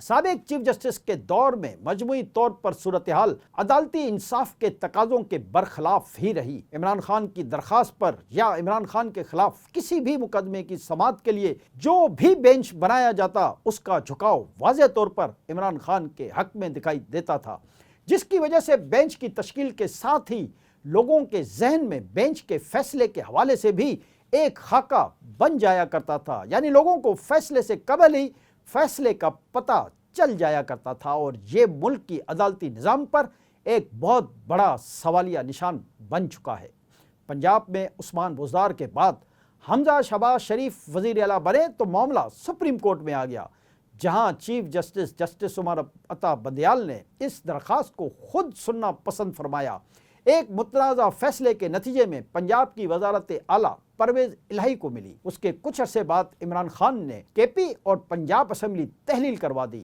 سابق chief justice کے دور میں مجموعی طور پر صورتحال عدالتی انصاف کے تقاضوں کے برخلاف ہی رہی۔ عمران خان کی درخواست پر یا عمران خان کے خلاف کسی بھی مقدمے کی سماعت کے لیے جو بھی بینچ بنایا جاتا اس کا جھکاؤ واضح طور پر عمران خان کے حق میں دکھائی دیتا تھا، جس کی وجہ سے بینچ کی تشکیل کے ساتھ ہی لوگوں کے ذہن میں بینچ کے فیصلے کے حوالے سے بھی ایک خاکہ بن جایا کرتا تھا، یعنی لوگوں کو فیصلے سے قبل ہی فیصلے کا پتہ چل جایا کرتا تھا، اور یہ ملک کی عدالتی نظام پر ایک بہت بڑا سوالیہ نشان بن چکا ہے۔ پنجاب میں عثمان بزدار کے بعد حمزہ شہباز شریف وزیر اعلیٰ بنے تو معاملہ سپریم کورٹ میں آ گیا، جہاں chief justice justice Umar Ata Bandial نے اس درخواست کو خود سننا پسند فرمایا۔ ایک متنازع فیصلے کے نتیجے میں پنجاب کی وزارت اعلیٰ پرویز الہی کو ملی۔ اس کے کچھ عرصے بعد عمران خان نے کے پی اور پنجاب اسمبلی تحلیل کروا دی۔